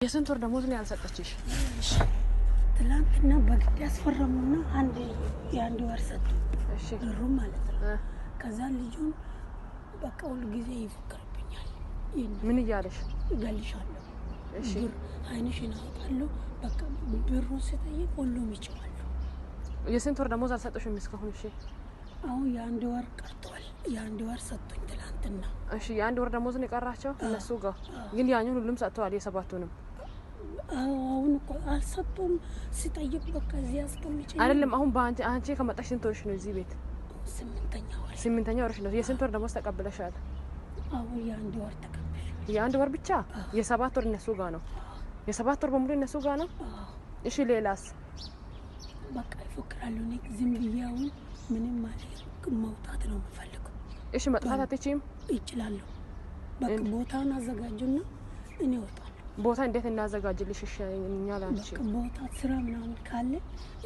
የስንት ወር ደሞዝ ነው ያልሰጠችሽ? ትላንትና በግድ ያስፈረሙና የአንድ ወር ሰጡ። እሺ ብሩ ማለት ነው። ከዛ ልጁን በቃ ሁሉ ጊዜ ይፈክርብኛል። ምን እያለሽ? እገልሻለሁ፣ እሺ አይንሽን አውጣለሁ፣ በቃ ብሩን ስጠይቅ ሁሉም ይችላሉ። የስንት ወር ደሞዝ አልሰጠሽም እስካሁን? እሺ አሁን የአንድ ወር ቀርቷል። የአንድ ወር ሰጡኝ ትላንትና። እሺ የአንድ ወር ደሞዝ ነው የቀራቸው እነሱ ጋር፣ ግን ያኛውን ሁሉም ሰጥተዋል። የሰባቱንም አሁን እኮ አልሰጡም። ሲጠይቅ በቃ እዚህ አስቀምጪ አይደለም። አሁን አንቺ ከመጣሽ ስንት ወርሽ ነው እዚህ ቤት? ስምንተኛ ወርሽ ነው። የስንት ወር ደሞዝ ተቀብለሻል? አሁን የአንድ ወር ተቀብለሻል። የአንድ ወር ብቻ? የሰባት ወር እነሱ ጋር ነው። የሰባት ወር በሙሉ እነሱ ጋር ነው። እሺ ሌላስ? በቃ ይፎክራሉ። እኔ ዝም ብዬ አሁን ምንም ማለት መውጣት ነው የምፈልገው። እሺ መጥፋት አትችይም? ይችላለሁ። በቃ ቦታውን አዘጋጁና እኔ እወጣለሁ። ቦታ እንዴት እናዘጋጅልሽ? እሺ እኛ ላንቺ ቦታ ስራ ምናምን ካለ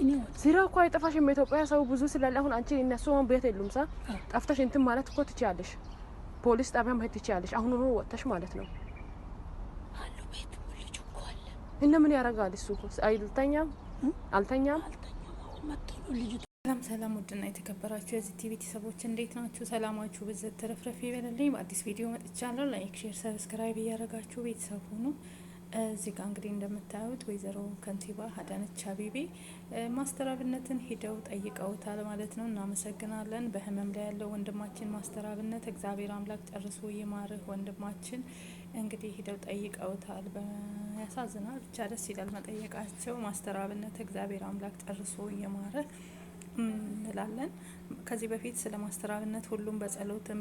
እኔ እወጣለሁ። ስራ እኮ አይጠፋሽም። የኢትዮጵያ ሰው ብዙ ስላለ አሁን አንቺ እነሱ አሁን ቤት የሉም ሳ ጠፍተሽ እንትን ማለት እኮ ትችያለሽ። ፖሊስ ጣቢያ መሄድ ትችያለሽ። አሁን ነው ወጥተሽ ማለት ነው። አሉ ቤት ልጅ እኮ አለ እና ምን ያደርጋል እሱ? አልተኛም። አሁን መጥቶ ነው ልጅ። ሰላም ውድና የተከበራችሁ የዚህ ቲቪ ቤተሰቦች እንዴት ናችሁ? ሰላማችሁ ብዝት ተረፍረፍ ይበልልኝ። በአዲስ ቪዲዮ መጥቻለሁ። ላይክ፣ ሼር፣ ሰብስክራይብ እያደረጋችሁ ቤተሰብ ሁኑ። እዚህ ጋር እንግዲህ እንደምታዩት ወይዘሮ ከንቲባ አዳነች አቤቤ ማስተር አብነትን ሄደው ጠይቀውታል ማለት ነው። እናመሰግናለን። በህመም ላይ ያለው ወንድማችን ማስተር አብነት እግዚአብሔር አምላክ ጨርሶ ይማርህ ወንድማችን እንግዲህ ሄደው ጠይቀውታል። ያሳዝናል፣ ብቻ ደስ ይላል መጠየቃቸው። ማስተር አብነት እግዚአብሔር አምላክ ጨርሶ ይማርህ እንላለን። ከዚህ በፊት ስለ ማስተር አብነት ሁሉም በጸሎትም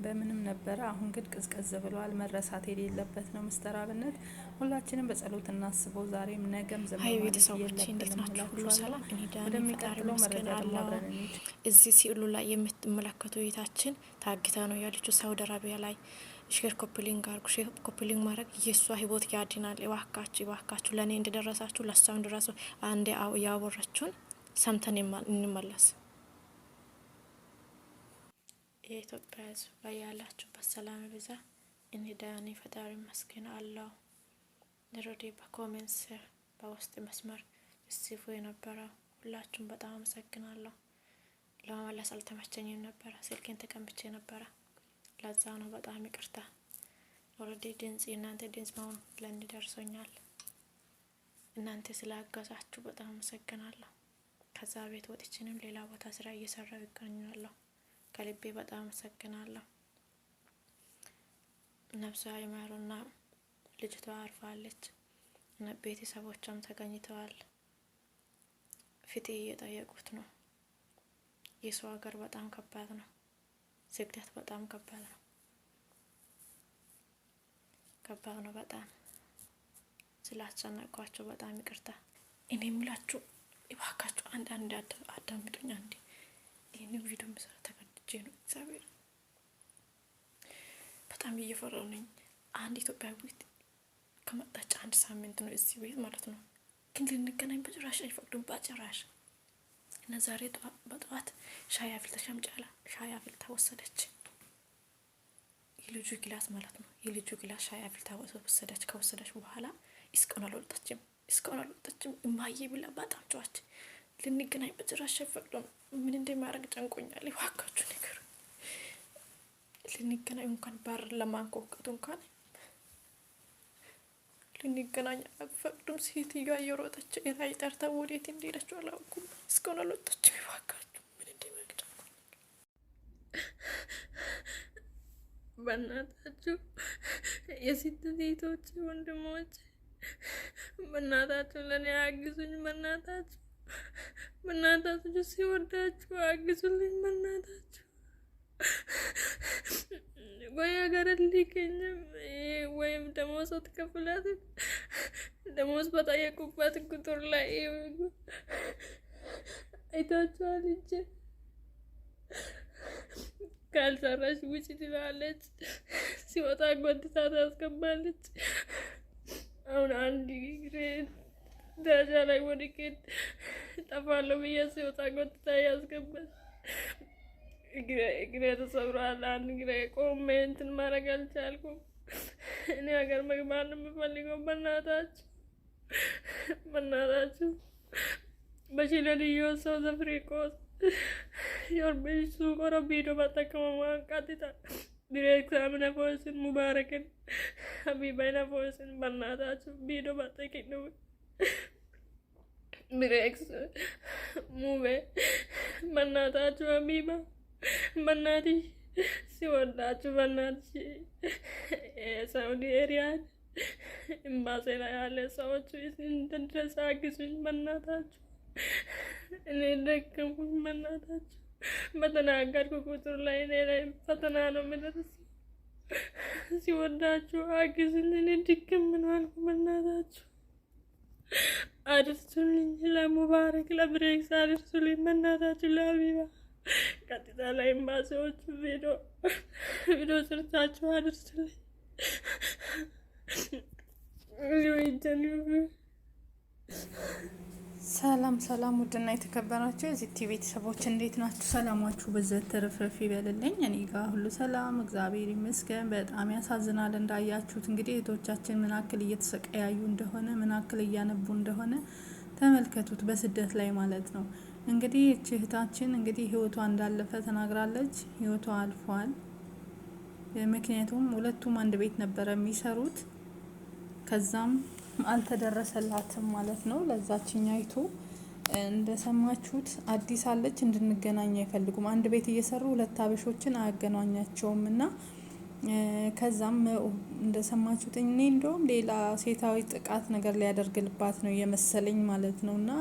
በምንም ነበረ። አሁን ግን ቅዝቅዝ ብሏል። መረሳት የሌለበት ነው ማስተር አብነት። ሁላችንም በጸሎት እናስበው። ዛሬም ነገም ዘመን ቤተሰቦች እንዴት ናችሁ? ሁሉ ሰላም? እኔ ወደሚቀጥለው መረጃ ደግሞ አብረን እንሂድ። እዚህ ሲሉ ላይ የምትመለከቱ ቤታችን ታግታ ነው ያለችው ሳውዲ አረቢያ ላይ። ሼር ኮፕሊንግ አርጉ። ሼር ኮፕሊንግ ማድረግ የሷ ህይወት ያድናል። እባካችሁ ለኔ እንደደረሳችሁ ለሷም ድረሱ። አንዴ ያወራችሁን ሰምተን እንመለስ። የኢትዮጵያ ሕዝብ በያላችሁበት ሰላም ብዛ። እኔ ዳኒ ፈጣሪ መስገን አለው። ንሮዲ በኮሜንት ስር በውስጥ መስመር ጽፉ የነበረ ሁላችሁም በጣም አመሰግናለሁ። ለመመለስ አልተመቸኝም ነበረ፣ ስልኬን ተቀምጬ ነበረ። ለዛ ነው በጣም ይቅርታ። ኦልሬዲ ድምጽ የእናንተ ድምጽ መሆኑ ለእኔ ደርሶኛል። እናንተ ስላገዛችሁ በጣም አመሰግናለሁ። ከዛ ቤት ወጥቼንም ሌላ ቦታ ስራ እየሰራው ይገኛለሁ። ከልቤ በጣም አመሰግናለሁ። ነፍሷ ይማሩና ልጅቷ አርፋለች። ቤተሰቦቿም ተገኝተዋል። ፍትህ እየጠየቁት ነው። የሰው ሀገር በጣም ከባድ ነው። ስግደት በጣም ከባድ ነው በጣም ስላስጨነቋቸው በጣም ይቅርታ። እኔ የምላችሁ እባካችሁ አንድ አዳምጡኝ። አንዴ ይሄን ቪዲዮ መስራ ተገድጄ ነው። እግዚአብሔር በጣም እየፈራሁ ነኝ። አንድ ኢትዮጵያዊት ከመጣች አንድ ሳምንት ነው እዚህ ቤት ማለት ነው። ግን ልንገናኝ በጭራሽ አይፈቅዱም በጭራሽ። እና ዛሬ በጠዋት ሻይ አፍልታ ሸምጫላ ሻይ አፍልታ ወሰደች። የልጁ ግላስ ማለት ነው። የልጁ ግላስ ሻይ አፍልታ ወሰደች። ከወሰደች በኋላ እስካሁን አልወጣችም። እማዬ ብላ በጣም ጮኸች። ልንገናኝ በጭራሽ አይፈቅዱም። ምን እንደማደርግ ጨንቆኛል። እባካችሁ ንገሩ። ልንገናኝ እንኳን በር ለማንኳኳት እንኳን ልንገናኝ አይፈቅዱም። ሴትዮዋ እየሮጠች እራይ ጠርታ ወዴት እንደሄደች አላውቅም። እስካሁን አልወጣችም። እባካችሁ ምን እንደማደርግ ጨንቆኛል። በእናታችሁ የሴት ሴቶች ወንድሞች በእናታችሁ ለኔ አግዙኝ። በእናታችሁ ሲወዳችሁ አግዙልኝ። በእናታችሁ ወይ ሀገር ልከኝም ወይም ደሞዝ ተከፍላት ደሞዝ በጠየቁበት ቁጥር ላይ አይታችኋል እንጂ ካልሰራሽ ውጪ ትላለች። ሲወጣ ጎትታ ታስገባለች። አሁን አንድ ደረጃ ላይ ወድቄ ጠፋለሁ ብዬ ሲወጣ ጎትታ ያስገባል። እግሬ ተሰብሯል። አንድ እግሬ ቆሜ እንትን ማድረግ አልቻልኩም። እኔ ሀገር መግባት ነው የምፈልገው። በእናታችሁ በሽለልዮ ሰው ዘፍሪቆስ የኦርቤሱ ቆረቢዶ በጠቀመማ ቃጥታ ዲሬክሳምነ ፎስን ሙባረክን ሀቢባይና ፎስን በእናታችሁ ቢዶ በጠቂኑ ዲሬክስ ሙቤ በእናታችሁ ሀቢባ በእናቲ ሲወዳችሁ በእናትሽ ሳውዲ ኤሪያን ኤምባሲ ላይ ያለ ሰዎች እንድንደርስ አግዙኝ በእናታችሁ። እኔ ደከምኩኝ በእናታችሁ። በተናገርኩ ቁጥር ላይ እኔ ላይ ፈተና ነው የሚደርስ። ሲወዳችሁ አግዙኝ። እኔ ድክም ምን አልኩ በእናታችሁ። አድርሱልኝ፣ ለሙባረክ ለብሬክስ አድርሱልኝ በእናታችሁ። ለሀቢባ ቀጥታ ላይ ኤምባሲዎቹ ቪዲዮ ስርታችሁ አድርሱልኝ። ሰላም ውድና የተከበራችሁ የዚህ ቲቪ ቤተሰቦች እንዴት ናችሁ? ሰላማችሁ በዘት ተረፍረፍ ይበልልኝ። እኔ ጋር ሁሉ ሰላም እግዚአብሔር ይመስገን። በጣም ያሳዝናል። እንዳያችሁት እንግዲህ እህቶቻችን ምን ያክል እየተሰቃያዩ እንደሆነ ምን ያክል እያነቡ እንደሆነ ተመልከቱት። በስደት ላይ ማለት ነው። እንግዲህ እቺ እህታችን እንግዲህ ህይወቷ እንዳለፈ ተናግራለች። ህይወቷ አልፏል። ምክንያቱም ሁለቱም አንድ ቤት ነበረ የሚሰሩት። ከዛም አልተደረሰላትም ማለት ነው። ለዛችኛይቱ እንደሰማችሁት አዲስ አለች፣ እንድንገናኝ አይፈልጉም። አንድ ቤት እየሰሩ ሁለት አበሾችን አያገናኛቸውም እና ከዛም እንደሰማችሁት እኔ እንደውም ሌላ ሴታዊ ጥቃት ነገር ሊያደርግልባት ነው የመሰለኝ ማለት ነው። እና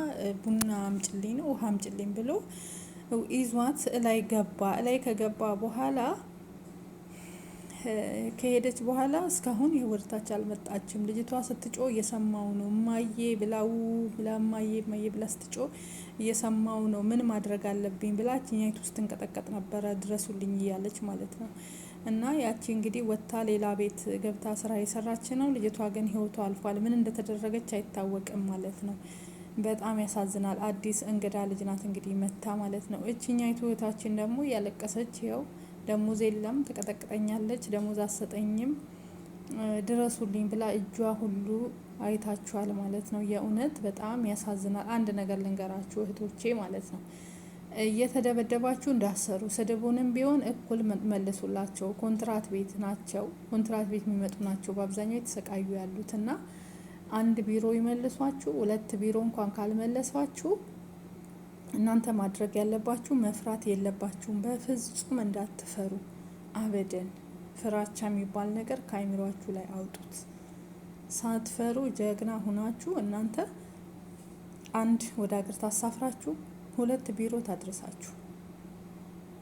ቡና አምጭልኝ ነው ውሃ አምጭልኝ ብሎ ይዟት እላይ ገባ። እላይ ከገባ በኋላ ከሄደች በኋላ እስካሁን የወርታች አልመጣችም። ልጅቷ ስትጮ እየሰማው ነው። ማዬ ብላው ብላ ማዬ ብላ ስትጮ እየሰማው ነው። ምን ማድረግ አለብኝ ብላ ኛይቱ ውስጥ እንቀጠቀጥ ነበረ፣ ድረሱልኝ እያለች ማለት ነው። እና ያቺ እንግዲህ ወታ ሌላ ቤት ገብታ ስራ የሰራች ነው። ልጅቷ ግን ህይወቷ አልፏል። ምን እንደተደረገች አይታወቅም ማለት ነው። በጣም ያሳዝናል። አዲስ እንግዳ ልጅ ናት እንግዲህ መታ ማለት ነው። እቺኛይቱ እህታችን ደግሞ እያለቀሰች ይኸው ደሞዝ የለም ትቀጠቅጠኛለች፣ ደሞዝ አሰጠኝም ድረሱልኝ ብላ እጇ ሁሉ አይታችኋል ማለት ነው። የእውነት በጣም ያሳዝናል። አንድ ነገር ልንገራችሁ እህቶቼ ማለት ነው፣ እየተደበደባችሁ እንዳሰሩ ስድቡንም ቢሆን እኩል መልሱላቸው። ኮንትራት ቤት ናቸው፣ ኮንትራት ቤት የሚመጡ ናቸው በአብዛኛው የተሰቃዩ ያሉት እና አንድ ቢሮ ይመልሷችሁ፣ ሁለት ቢሮ እንኳን ካልመለሷችሁ እናንተ ማድረግ ያለባችሁ መፍራት የለባችሁም። በፍጹም እንዳትፈሩ አበደን። ፍራቻ የሚባል ነገር ከአይምሯችሁ ላይ አውጡት። ሳትፈሩ ጀግና ሁናችሁ እናንተ አንድ ወደ ሀገር ታሳፍራችሁ፣ ሁለት ቢሮ ታድርሳችሁ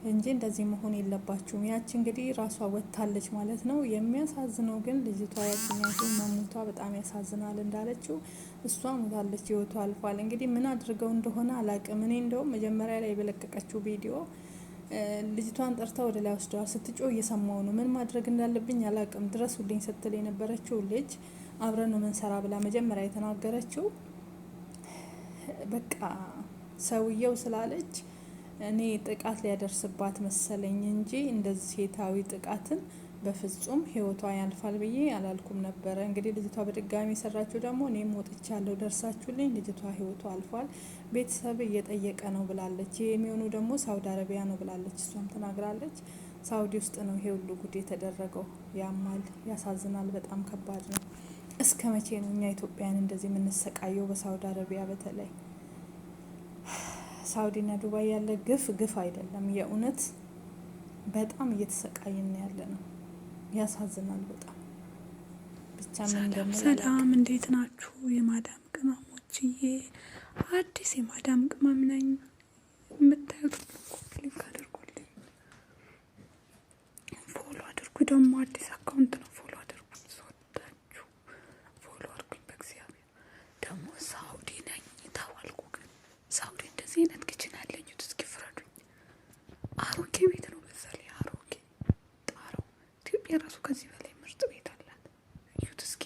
እንጂ እንደዚህ መሆን የለባችሁም። ያቺ እንግዲህ ራሷ ወጥታለች ማለት ነው። የሚያሳዝነው ግን ልጅቷ ያቺኛቱ መሞቷ በጣም ያሳዝናል። እንዳለችው እሷ ሞታለች፣ ህይወቷ አልፏል። እንግዲህ ምን አድርገው እንደሆነ አላቅም። እኔ እንደውም መጀመሪያ ላይ በለቀቀችው ቪዲዮ ልጅቷን ጠርታ ወደ ላይ ወስደዋል። ስትጮ እየሰማው ነው። ምን ማድረግ እንዳለብኝ አላቅም፣ ድረሱልኝ ስትል የነበረችው ልጅ አብረን ነው መንሰራ ብላ መጀመሪያ የተናገረችው በቃ ሰውየው ስላለች እኔ ጥቃት ሊያደርስባት መሰለኝ እንጂ እንደዚህ ሴታዊ ጥቃትን በፍጹም ህይወቷ ያልፋል ብዬ አላልኩም ነበረ። እንግዲህ ልጅቷ በድጋሚ የሰራችው ደግሞ እኔም ወጥቻለሁ ደርሳችሁልኝ፣ ልጅቷ ህይወቷ አልፏል፣ ቤተሰብ እየጠየቀ ነው ብላለች። ይህ የሚሆኑ ደግሞ ሳውዲ አረቢያ ነው ብላለች፣ እሷም ተናግራለች። ሳውዲ ውስጥ ነው ይሄ ሁሉ ጉድ የተደረገው። ያማል፣ ያሳዝናል፣ በጣም ከባድ ነው። እስከ መቼ ነው እኛ ኢትዮጵያን እንደዚህ የምንሰቃየው? በሳውዲ አረቢያ በተለይ ሳውዲና ዱባይ ያለ ግፍ አይደለም። የእውነት በጣም እየተሰቃየን ያለ ነው። ያሳዝናል በጣም። ብቻ ምን ሰላም፣ እንዴት ናችሁ የማዳም ቅመሞችዬ? አዲስ የማዳም ቅመም ነኝ። የምታዩት ክሊክ አድርጉልኝ፣ ፎሎ አድርጉ። ደግሞ አዲስ አካውንት ነው፣ ፎሎ አድርጉ። ስወዳችሁ ፎሎ አድርጉኝ። በእግዚአብሔር ደግሞ ሳውዲ ነኝ ታዋልኩ። ግን ሳውዲ እንደዚህ አይነት ኪችን አለኝ። እስኪ ፍረዱኝ። አሮጌ ቤት ነው፣ በዛ ላይ አሮጌ ጣራው። ኢትዮጵያ ራሱ ከዚህ በላይ ምርጥ ቤት አላት። እዩት እስኪ።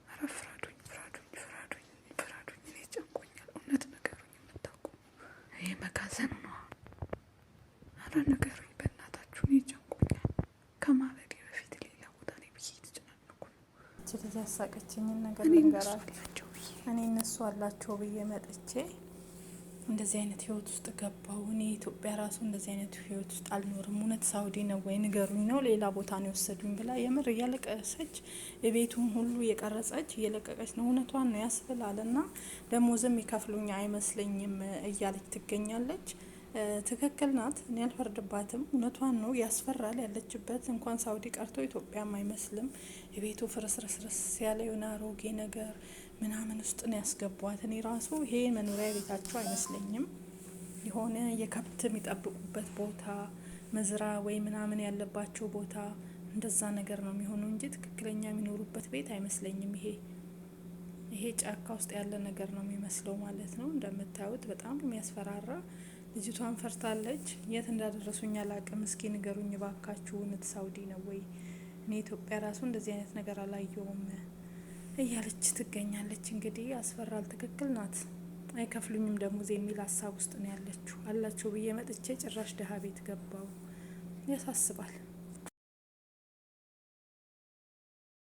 ኧረ ፍረዱኝ። እኔ ጨንቆኛል። እውነት ንገሩኝ የምታውቁ። ይሄ መጋዘን ነው። ኧረ ንገሩኝ በእናታችሁ፣ እኔ ጨንቆኛል። ከማበዴ በፊት ሌላ ቦታ እኔ ያሳቀችኝን ነገር ልንገራችሁ። እኔ እነሱ አላቸው ብዬ መጥቼ እንደዚህ አይነት ህይወት ውስጥ ገባው። እኔ ኢትዮጵያ ራሱ እንደዚህ አይነት ህይወት ውስጥ አልኖርም። እውነት ሳውዲ ነው ወይ ንገሩኝ ነው ሌላ ቦታ ነው የወሰዱኝ ብላ የምር እያለቀሰች የቤቱን ሁሉ እየቀረጸች እየለቀቀች ነው። እውነቷን ነው ያስብላል። እና ደሞዝም ይከፍሉኝ አይመስለኝም እያለች ትገኛለች። ትክክል ናት። እኔ አልፈርድባትም። እውነቷን ነው። ያስፈራል። ያለችበት እንኳን ሳውዲ ቀርቶ ኢትዮጵያም አይመስልም። የቤቱ ፍርስርስርስ ያለ የሆነ አሮጌ ነገር ምናምን ውስጥ ነው ያስገቧት። እኔ ራሱ ይሄ መኖሪያ ቤታቸው አይመስለኝም። የሆነ የከብት የሚጠብቁበት ቦታ መዝራ ወይ ምናምን ያለባቸው ቦታ እንደዛ ነገር ነው የሚሆነው እንጂ ትክክለኛ የሚኖሩበት ቤት አይመስለኝም። ይሄ ጫካ ውስጥ ያለ ነገር ነው የሚመስለው ማለት ነው። እንደምታዩት በጣም የሚያስፈራራ። ልጅቷን ፈርታለች። የት እንዳደረሱኝ አላቅም። እስኪ ንገሩኝ ባካችሁ፣ እውነት ሳውዲ ነው ወይ? እኔ ኢትዮጵያ ራሱ እንደዚህ አይነት ነገር አላየውም እያለች ትገኛለች። እንግዲህ ያስፈራል። ትክክል ናት። አይከፍሉኝም ደሞዝ የሚል ሀሳብ ውስጥ ነው ያለችው። አላቸው ብዬ መጥቼ ጭራሽ ደሀ ቤት ገባው። ያሳስባል።